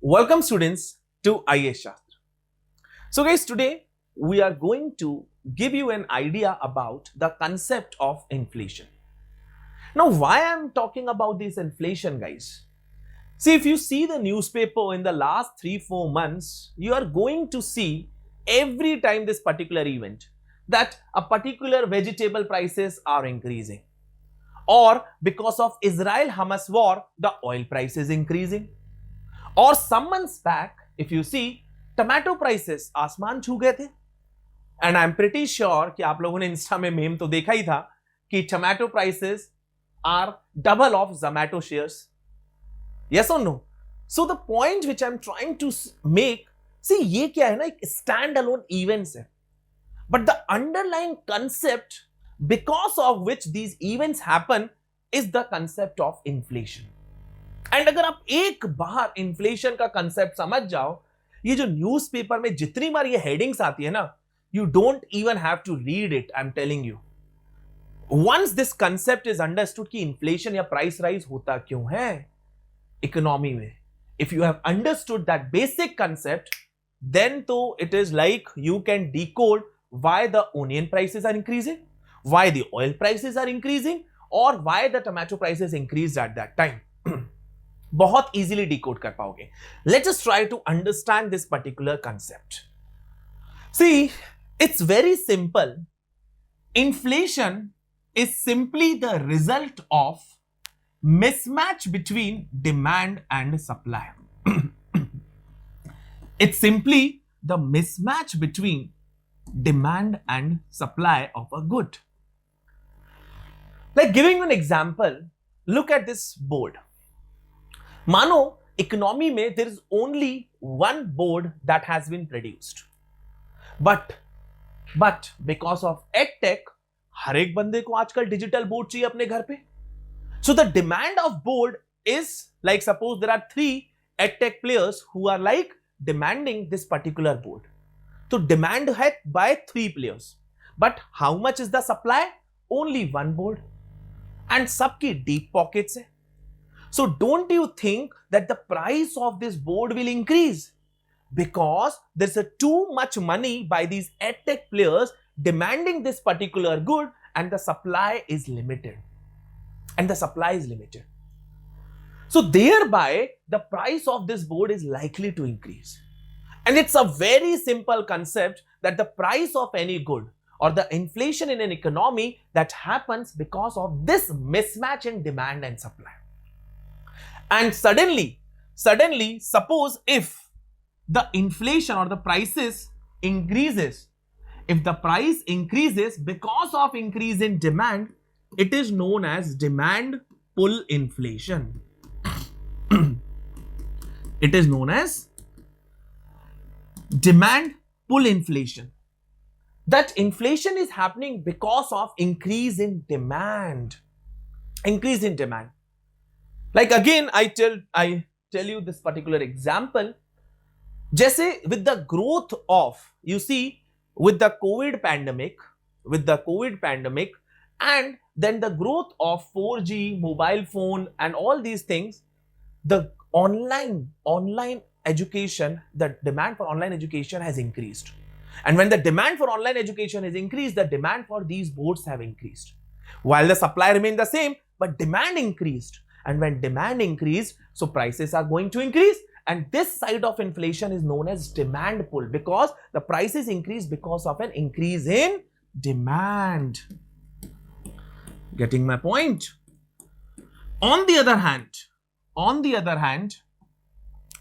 Welcome students to IAS Shaashtra. So guys, today we are going to give you an idea about the concept of inflation. Now, why I'm talking about this inflation, guys? See, if you see the newspaper in the last 3-4 months, you are going to see every time this particular event that a particular vegetable prices are increasing, or because of Israel-Hamas war, the oil price is increasing. और some months back, if you see, tomato prices आसमान छू गए थे. And I am pretty sure कि आप लोगों ने Insta में मेम तो देखा ही था कि tomato prices are double of Zomato shares. Yes और no? So the point which I am trying to make, see ये क्या है ना, एक स्टैंड अलोन इवेंट्स है, but the underlying concept because of which these events happen is the concept of inflation. And अगर आप एक बार इन्फ्लेशन का कंसेप्ट समझ जाओ, ये जो न्यूज़पेपर में जितनी बार ये हेडिंग्स आती है ना, you don't even have to read it. I am telling you, once this concept is understood कि इन्फ्लेशन या प्राइस राइज होता क्यों है इकोनॉमी में, if you have understood that basic concept, then तो it is like you can decode why the onion prices are increasing, why the oil prices are increasing, और why the tomato prices increased at that time. बहुत easily decode कर पाओगे. Let's just try to understand this particular concept. See, it's very simple. Inflation is simply the result of mismatch between demand and supply. It's simply the mismatch between demand and supply of a good. Like giving you an example, look at this board. मानो economy में there is only one board that has been produced, but because of edtech, हर एक बंदे को आजकल digital board चाहिए अपने घर पे. So the demand of board is like, suppose there are 3 edtech players who are like demanding this particular board. तो demand है by 3 players, but how much is the supply? Only one board, and सबकी deep pockets है. So don't you think that the price of this board will increase? Because there's too much money by these edtech players demanding this particular good, and the supply is limited. So thereby the price of this board is likely to increase. And it's a very simple concept that the price of any good or the inflation in an economy that happens because of this mismatch in demand and supply. And suddenly, suppose if the inflation or the prices increases, if the price increases because of increase in demand, it is known as demand pull inflation. It is known as demand pull inflation. That inflation is happening because of increase in demand. Like again, I tell you this particular example. जैसे with the growth of, you see, with the COVID pandemic, and then the growth of 4G, mobile phone, and all these things, the online education, the demand for online education has increased. And when the demand for online education is increased, the demand for these boards have increased. While the supply remained the same, but demand increased. And when demand increased, so prices are going to increase. And this side of inflation is known as demand pull, because the prices increase because of an increase in demand. Getting my point? On the other hand,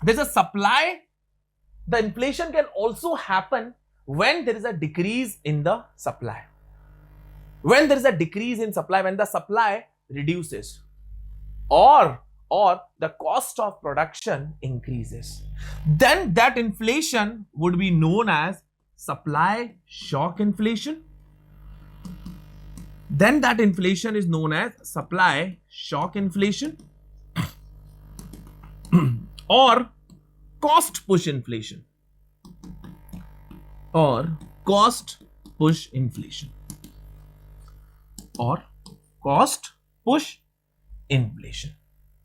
there's a supply. The inflation can also happen when there is a decrease in the supply. When there is a decrease in supply, when the supply reduces, or the cost of production increases, then that inflation would be known as supply shock inflation. Then that inflation is known as supply shock inflation or cost push inflation, or cost push inflation, or cost push inflation.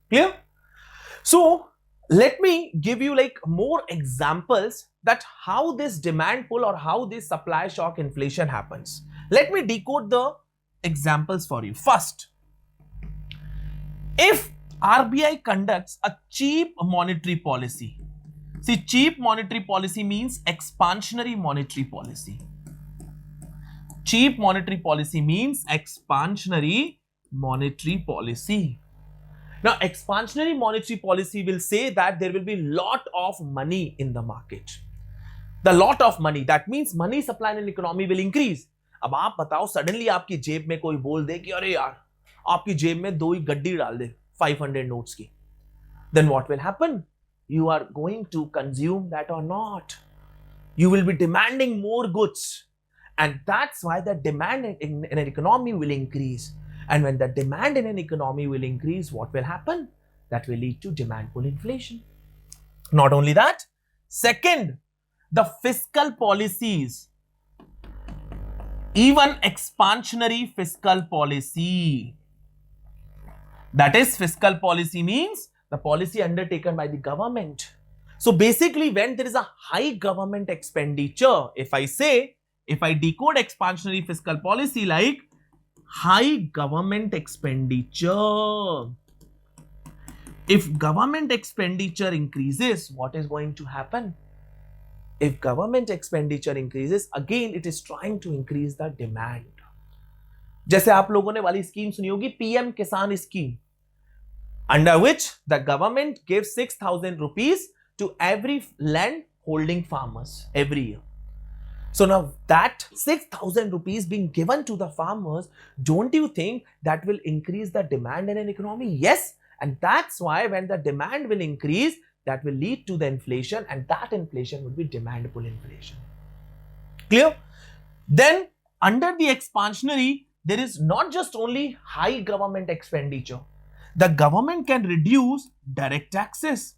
Clear? So Let me give you like more examples that how this demand pull or how this supply shock inflation happens. Let me decode the examples for you. First, if RBI conducts a cheap monetary policy, see, cheap monetary policy means expansionary monetary policy. Cheap monetary policy means expansionary monetary policy. Now, expansionary monetary policy will say that there will be lot of money in the market. The lot of money, that means money supply in an economy will increase. अब आप बताओ suddenly आपकी जेब में कोई बोल दे कि अरे यार आपकी जेब में 2 ही गड्डी डाल दे 500 नोट्स की, then what will happen? You are going to consume that or not? You will be demanding more goods, and that's why the demand in an economy will increase. And when the demand in an economy will increase, what will happen? That will lead to demand pull inflation. Not only that, second, the fiscal policies, even expansionary fiscal policy. That is, fiscal policy means the policy undertaken by the government. So basically, when there is a high government expenditure, if I decode expansionary fiscal policy like high government expenditure, if government expenditure increases, what is going to happen? If government expenditure increases, again it is trying to increase the demand. जैसे आप लोगों ने वाली scheme सुनी होगी, PM किसान scheme, under which the government gives 6,000 rupees to every land holding farmers every year. So now that 6,000 rupees being given to the farmers, don't you think that will increase the demand in an economy? Yes, and that's why when the demand will increase, that will lead to the inflation, and that inflation would be demand pull inflation. Clear? Then under the expansionary, there is not just only high government expenditure. The government can reduce direct taxes.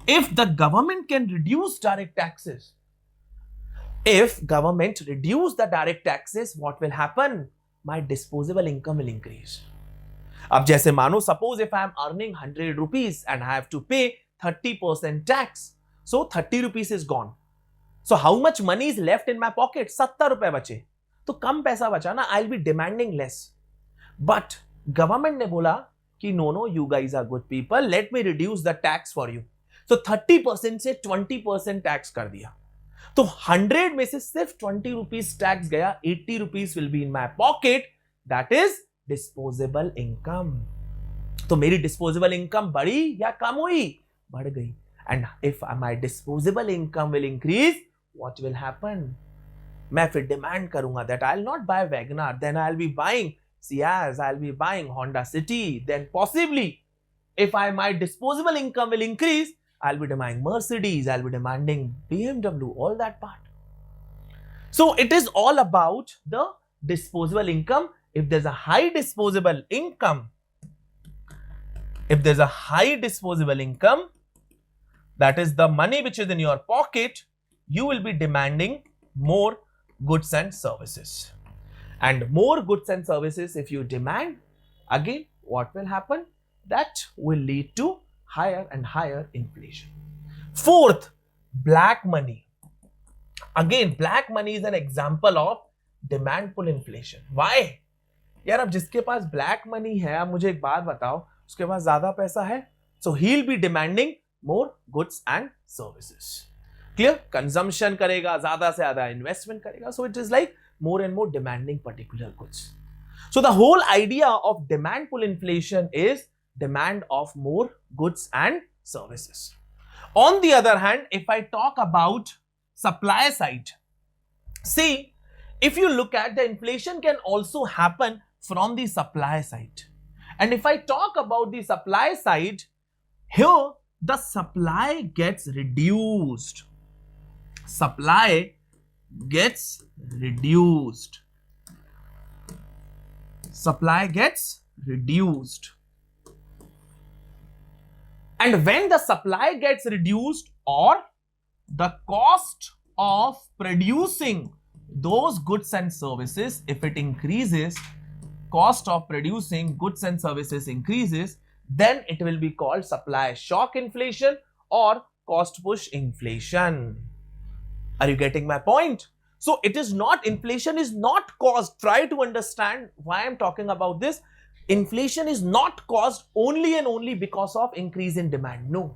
If the government can reduce direct taxes, if government reduce the direct taxes, what will happen? My disposable income will increase. अब जैसे मानो, suppose if I am earning 100 rupees and I have to pay 30% tax, so 30 rupees is gone. So how much money is left in my pocket? 70 रुपए बचे. तो कम पैसा बचा ना, I'll be demanding less. But government ने बोला कि no, you guys are good people, let me reduce the tax for you. So 30% से 20% tax कर दिया. तो 100 में से सिर्फ 20 rupees tax गया, 80 rupees will be in my pocket. That is disposable income. तो मेरी disposable income बढ़ी या कम हुई? बढ़ गई. And if my disposable income will increase, what will happen? मैं फिर demand करूंगा that I'll not buy Wagoner, then I'll be buying Ciaz, I'll be buying Honda City, then possibly if my disposable income will increase, I'll be demanding Mercedes, I'll be demanding BMW, all that part. So it is all about the disposable income. If there's a high disposable income, that is the money which is in your pocket, you will be demanding more goods and services. And more goods and services, if you demand, again, what will happen? That will lead to higher and higher inflation. Fourth, black money. Again, black money is an example of demand pull inflation. Why? यार अब जिसके पास black money है, आप मुझे एक बात बताओ, उसके पास ज्यादा पैसा है, so he'll be demanding more goods and services. Clear? Consumption करेगा, ज्यादा से ज्यादा investment करेगा, so it is like more and more demanding particular goods. So the whole idea of demand pull inflation is demand of more goods and services. On the other hand, if I talk about supply side, see, if you look at, the inflation can also happen from the supply side. And if I talk about the supply side, here the supply gets reduced. Supply gets reduced. Supply gets reduced. And when the supply gets reduced, or the cost of producing those goods and services, if it increases, cost of producing goods and services increases, then it will be called supply shock inflation or cost push inflation. Are you getting my point? So it is not, inflation is not caused, try to understand why I'm talking about this. Inflation is not caused only and only because of increase in demand. No,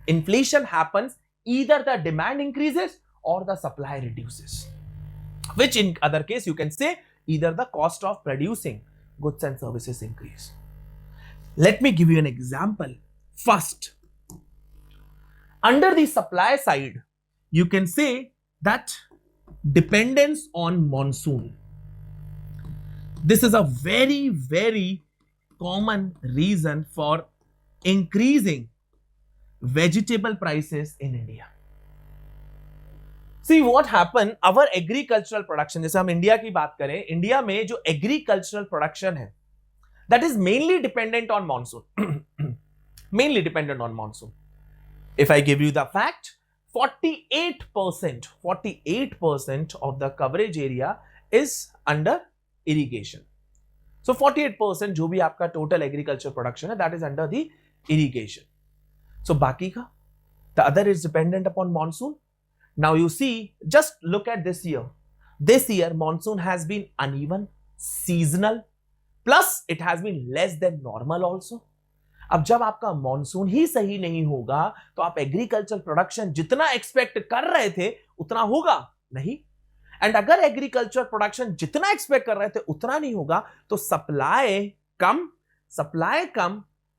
inflation happens either the demand increases or the supply reduces, which in other case you can say either the cost of producing goods and services increase. Let me give you an example. First, under the supply side, you can say that dependence on monsoon. This is a very, very common reason for increasing vegetable prices in India. See what happened, our agricultural production, जैसे हम India की बात करें, India में जो agricultural production है, that is mainly dependent on monsoon. Mainly dependent on monsoon. If I give you the fact, 48% of the coverage area is under irrigation. So 48% जो भी आपका total agriculture production है, that is under the irrigation. So बाकी का, the other is dependent upon monsoon. Now you see, just look at this year. This year monsoon has been uneven, seasonal, plus it has been less than normal also. अब जब आपका monsoon ही सही नहीं होगा तो आप एग्रीकल्चर प्रोडक्शन जितना expect कर रहे थे उतना होगा नहीं, एंड अगर एग्रीकल्चर प्रोडक्शन जितना एक्सपेक्ट कर रहे थे उतना नहीं होगा तो सप्लाई कम,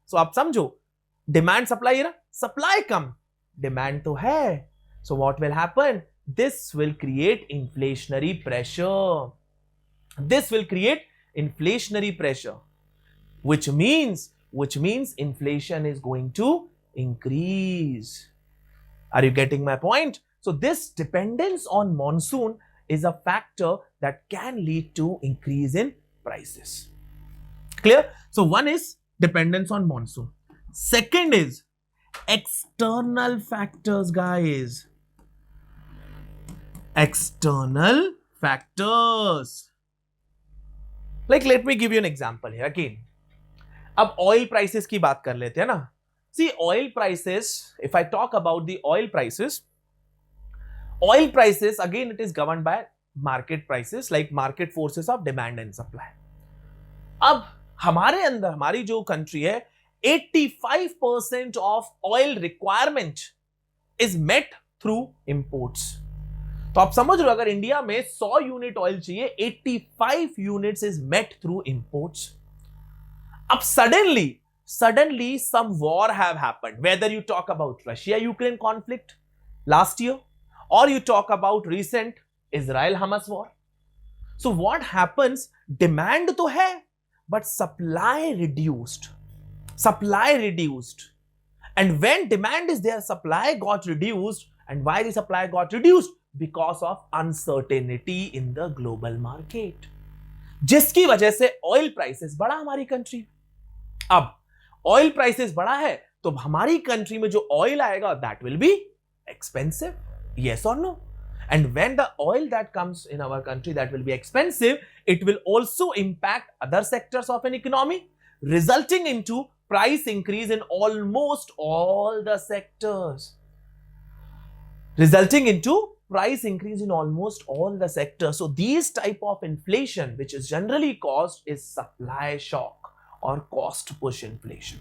सो आप समझो, डिमांड सप्लाई ना, सप्लाई कम, डिमांड तो है. So what will happen? This will create inflationary pressure. This will create inflationary pressure, which means inflation is going to increase. Are you getting my point? So this dependence on monsoon is a factor that can lead to increase in prices. Clear? So one is dependence on monsoon. Second is external factors, guys. External factors. Like let me give you an example here again. अब oil prices की बात कर लेते हैं ना. See oil prices, if I talk about the oil prices again it is governed by market prices, like market forces of demand and supply. अब हमारे अंदर, हमारी जो country है, 85% of oil requirement is met through imports. तो आप समझ रहे हो, अगर इंडिया में 100 यूनिट ऑयल चाहिए, 85 units is met through imports. अब suddenly some war have happened, whether you talk about Russia Ukraine conflict last year or you talk about recent Israel Hamas war. So what happens, demand तो है but supply reduced, and when demand is there supply got reduced. And why the supply got reduced? Because of uncertainty in the global market, जिसकी वजह से oil prices बढ़ा हमारी country. अब oil prices बढ़ा है तो हमारी कंट्री में जो ऑयल आएगा that will be expensive. Yes or no? And when the oil that comes in our country that will be expensive, it will also impact other sectors of an economy, resulting into price increase in almost all the sectors. So these type of inflation, which is generally caused, is supply shock or cost push inflation.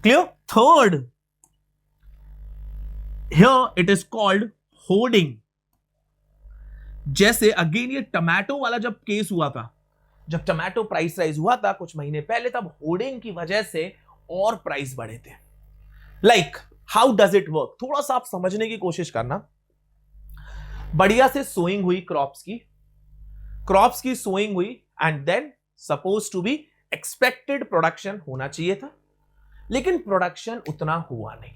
Clear? Third, here it is called hoarding. जैसे again ये tomato वाला जब case हुआ था, जब tomato price rise हुआ था कुछ महीने पहले, तब होर्डिंग की वजह से और प्राइस बढ़े थे. Like how does it work, थोड़ा सा आप समझने की कोशिश करना. बढ़िया से सोइंग हुई क्रॉप्स की सोइंग हुई, and then suppose to be expected production होना चाहिए था, लेकिन प्रोडक्शन उतना हुआ नहीं.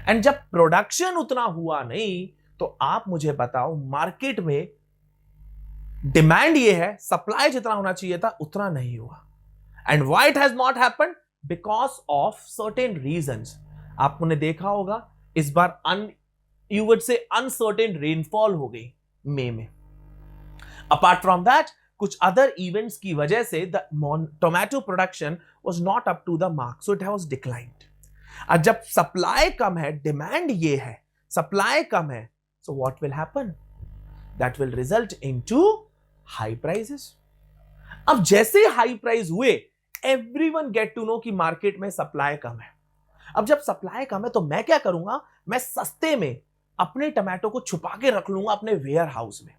एंड जब प्रोडक्शन उतना हुआ नहीं तो आप मुझे बताओ, मार्केट में डिमांड ये है, सप्लाई जितना होना चाहिए था उतना नहीं हुआ. And why it has not happened? Because of certain reasons. आपने देखा होगा इस बार you would say uncertain rainfall हो गई मई में. अपार्ट फ्रॉम दैट कुछ अदर इवेंट्स की वजह से the tomato production was not up to the mark, so it was declined. और जब सप्लाई कम है, डिमांड ये है, सप्लाई कम है, so what will happen, that will result into high prices. अब जैसे हाई प्राइस हुए, एवरीवन गेट टू नो कि मार्केट में सप्लाई कम है। अब जब सप्लाई कम है तो मैं क्या करूंगा, मैं सस्ते में अपने टमाटो को छुपा के रख लूंगा अपने वेयर हाउस में।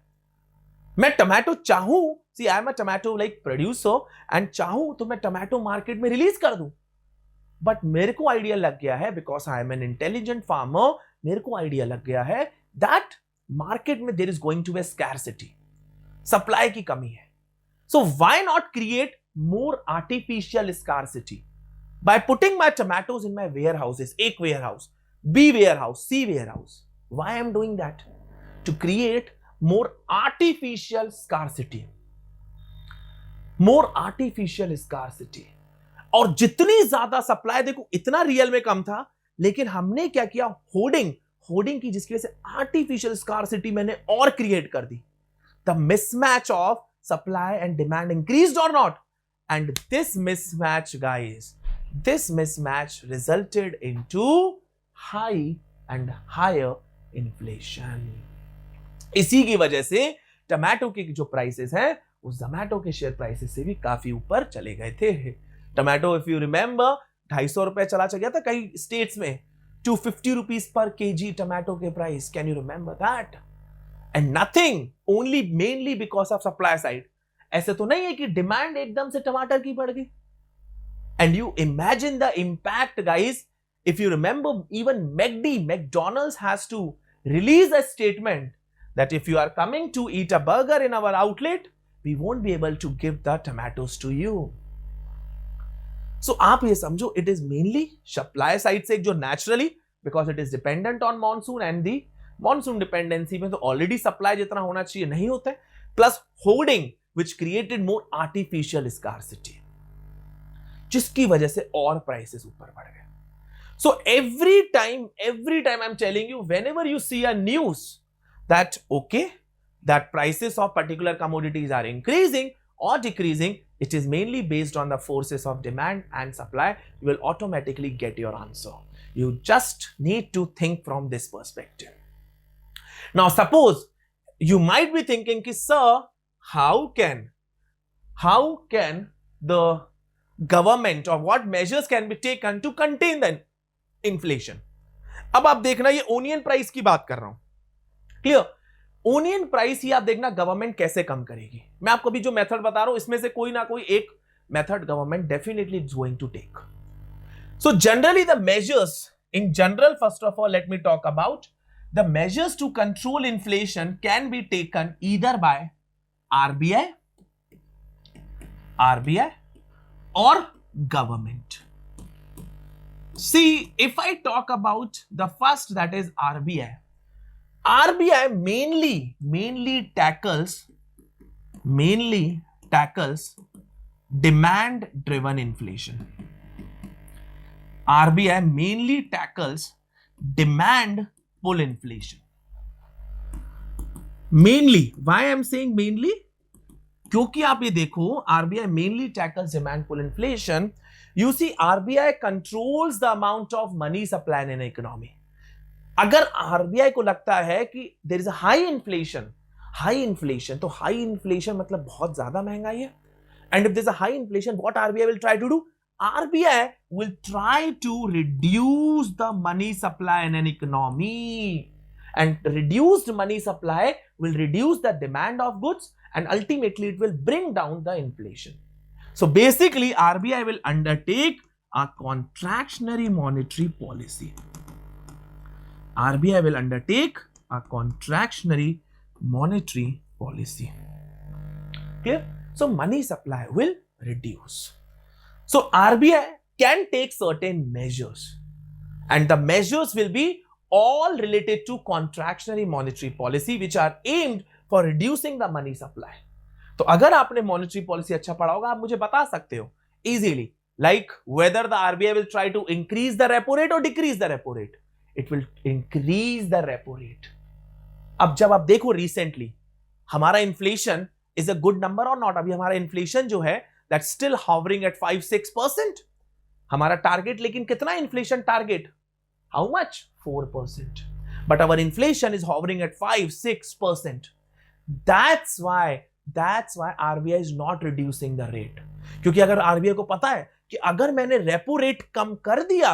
मैं टमाटो चाहूं, see I am a tomato like producer, and चाहूं तो मैं टमाटो मार्केट में रिलीज कर दूं। बट मेरे को आइडिया लग गया है, because I am an intelligent farmer, मेरे को आइडिया लग गया है दैट मार्केट में there is going to be scarcity, supply की कमी है। So why not create more artificial scarcity by putting my tomatoes in my warehouses, एक warehouse, B warehouse, C warehouse. Why I am doing that? To create more artificial scarcity. More artificial scarcity. और जितनी ज्यादा supply, देखो इतना real में कम था, लेकिन हमने क्या किया, होर्डिंग की, जिसकी वजह से आर्टिफिशियल स्कार्सिटी मैंने और क्रिएट कर दी। The mismatch of supply and demand increased और not, and this mismatch guys, this mismatch resulted into high and higher inflation. इसी की वजह से टमाटो के जो प्राइसेस हैं वो जोमैटो के शेयर प्राइसेस से भी काफी ऊपर चले गए थे। टमाटो इफ यू रिमेंबर 250 रुपए चला गया था कई स्टेट्स में, 250 रुपीज पर केजी टमाटो के price, can you remember that? And nothing, only mainly because of supply side. ऐसे तो नहीं है कि डिमांड एकदम से टमाटर की बढ़ गई। And you imagine the impact, guys. If you remember, even McDonald's has to release a statement that if you are coming to eat a burger in our outlet, we won't be able to give the tomatoes to you. So आप ये समझो, it is mainly supply side से, जो naturally because it is dependent on monsoon, and the monsoon dependency में तो already supply जितना होना चाहिए नहीं होता है, plus hoarding which created more artificial scarcity, जिसकी वजह से और प्राइसेस ऊपर बढ़ गए। So every time I am telling you, whenever you see a news that okay, that prices of particular commodities are increasing or decreasing, it is mainly based on the forces of demand and supply. You will automatically get your answer. You just need to think from this perspective. Now suppose you might be thinking ki sir, how can the government, or what measures can be taken to contain the inflation? अब आप देखना, ये onion price की बात कर रहा हूं, clear? Onion price ही आप देखना गवर्नमेंट कैसे कम करेगी। मैं आपको भी जो मेथड बता रहा हूं, इसमें से कोई ना कोई एक method government definitely is going to take. So generally the measures in general, first of all let me talk about the measures to control inflation can be taken either by RBI or government. See, if I talk about the first, that is RBI. RBI mainly tackles demand driven inflation. RBI mainly tackles demand pull inflation. Mainly, why I am saying mainly? क्योंकि आप ये देखो, RBI mainly tackles demand pull inflation. You see, RBI controls the amount of money supply in economy. अगर RBI को लगता है कि there is a high inflation, तो हाई इन्फ्लेशन मतलब बहुत ज्यादा महंगाई है, and if there is a high inflation, what RBI will try to do? RBI will try to reduce the money supply in an economy, and reduced money supply will reduce the demand of goods, and ultimately it will bring down the inflation. So basically RBI will undertake a contractionary monetary policy. RBI will undertake a contractionary monetary policy. Clear? So money supply will reduce. So RBI can take certain measures, and the measures will be all related to contractionary monetary policy, which are aimed for reducing the money supply. तो अगर आपने monetary policy अच्छा पढ़ा होगा, आप मुझे बता सकते हो easily, like whether the RBI will try to increase the repo rate or decrease the repo rate. It will increase the repo rate. अब जब आप देखो recently हमारा inflation is a good number or not? अभी हमारा inflation जो है that's still hovering at 5-6%. हमारा टारगेट लेकिन कितना inflation target? How much? 4%. But our inflation is hovering at 5-6%. That's why RBI is not reducing the rate. क्योंकि अगर RBI को पता है कि अगर मैंने रेपो रेट कम कर दिया,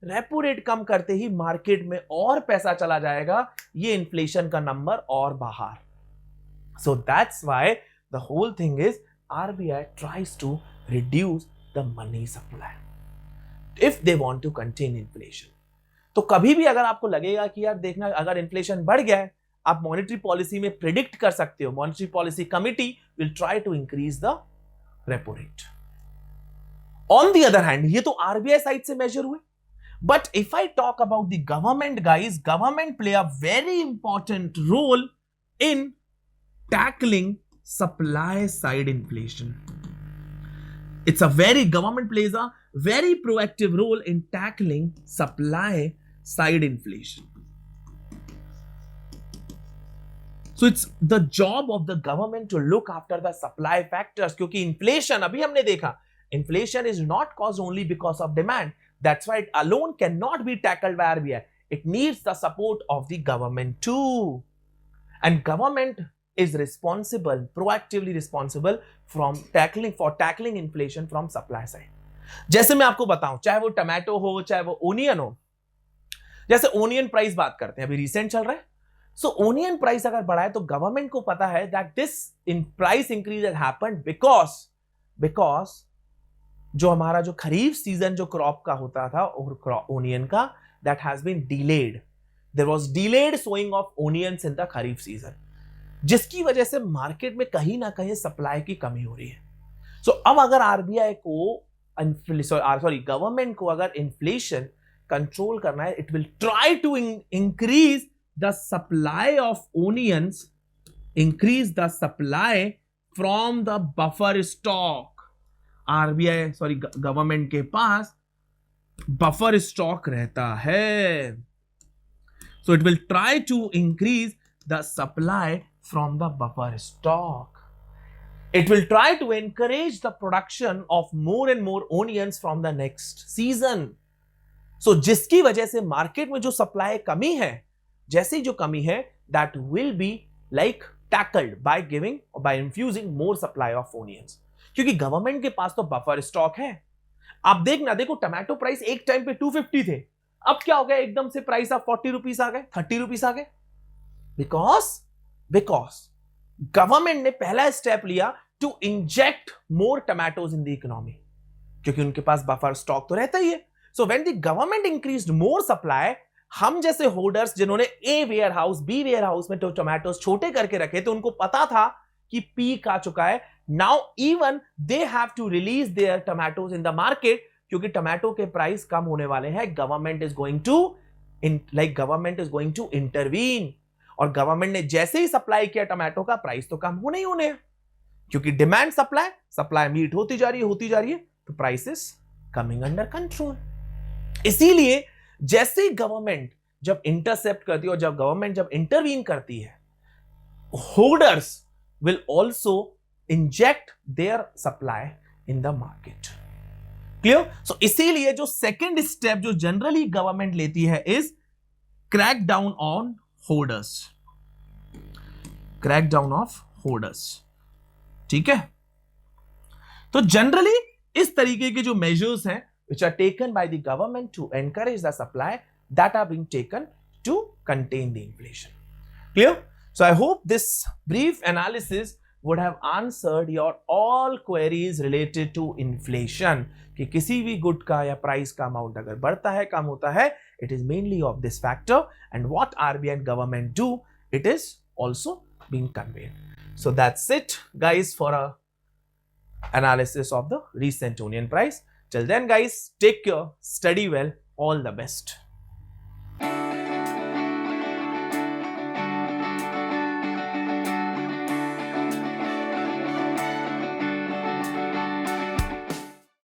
रेपो रेट कम करते ही मार्केट में और पैसा चला जाएगा, ये इन्फ्लेशन का नंबर और बाहर. So that's why the whole thing is RBI tries to reduce the money supply if they want to contain inflation. तो कभी भी अगर आपको लगेगा कि यार देखना अगर इन्फ्लेशन बढ़ गया है, आप मॉनेटरी पॉलिसी में प्रिडिक्ट कर सकते हो, monetary policy committee will try to increase the repo rate. On the other hand, ये तो आरबीआई साइड से मेजर हुए, but if I talk about the government guys, government play a very important role in tackling supply side inflation. Government plays a very proactive role in tackling supply side inflation. So it's the job of the government to look after the supply factors, क्योंकि inflation अभी हमने देखा, inflation is not caused only because of demand. That's why it alone cannot be tackled by RBI. It needs the support of the government too. And government is responsible, proactively responsible for tackling inflation from supply side. जैसे मैं आपको बताऊं, चाहे वो tomato हो, चाहे वो onion हो, जैसे ओनियन प्राइस बात करते हैं, अभी रिसेंट चल रहा है. सो ओनियन प्राइस अगर बढ़ा है तो गवर्नमेंट को पता है that this in price increase has happened because जो हमारा जो खरीफ सीजन जो क्रॉप का होता था ओनियन का, that has been delayed. There was delayed sowing of onions in the kharif season, जिसकी वजह से मार्केट में कहीं ना कहीं सप्लाई की कमी हो रही है. सो अब अगर आरबीआई को गवर्नमेंट को अगर इन्फ्लेशन कंट्रोल करना है, it will try to increase the supply of onions, increase the supply from the buffer stock. Government के पास बफर स्टॉक रहता है. So it will try to increase the supply from the buffer stock. It will try to encourage the production of more and more onions from the next season. So जिसकी वजह से market में जो supply कमी है, जैसी जो कमी है, that will be like tackled by giving or by infusing more supply of onions. क्योंकि गवर्नमेंट के पास तो बफर स्टॉक है. आप देखो टमाटो प्राइस एक टाइम पे 250 थे, अब क्या हो गया, एकदम से प्राइस अब 40 रुपीस आ गए, 30 रुपीस आ गए. बिकॉज गवर्नमेंट ने पहला स्टेप लिया to inject more tomatoes in the economy, क्योंकि उनके पास बफर स्टॉक तो रहता ही है. So when the government increased more supply, हम जैसे होल्डर्स जिन्होंने A warehouse, B warehouse में तो टमाटोज छोटे करके रखे थे, उनको पता था कि पीक आ चुका है. Now even they have to release their tomatoes in the market, क्योंकि टमाटो के प्राइस कम होने वाले हैं. Government is going to intervene. और गवर्नमेंट ने जैसे ही सप्लाई किया टमाटो का, प्राइस तो कम होने ही होने हैं, क्योंकि डिमांड सप्लाई मीट होती जा रही है, तो प्राइसेस कमिंग अंडर कंट्रोल. इसीलिए जैसे ही गवर्नमेंट जब इंटरसेप्ट करती है और जब गवर्नमेंट जब इंटरवीन करती है, holders will also inject their supply in the market. Clear? So इसीलिए जो सेकेंड स्टेप जो जनरली गवर्नमेंट लेती है is crack down on holders. Crackdown of holders. ठीक है, तो जनरली इस तरीके के जो मेजर्स हैं which are taken by the government to encourage the supply, that are being taken to contain the inflation. Clear? So I hope this brief analysis would have answered your all queries related to inflation. कि किसी भी good का या price का amount अगर बढ़ता है, कम होता है, it is mainly of this factor, and what RBI and government do, it is also being conveyed. So that's it guys for a analysis of the recent onion price. Till then guys, take care, study well, all the best.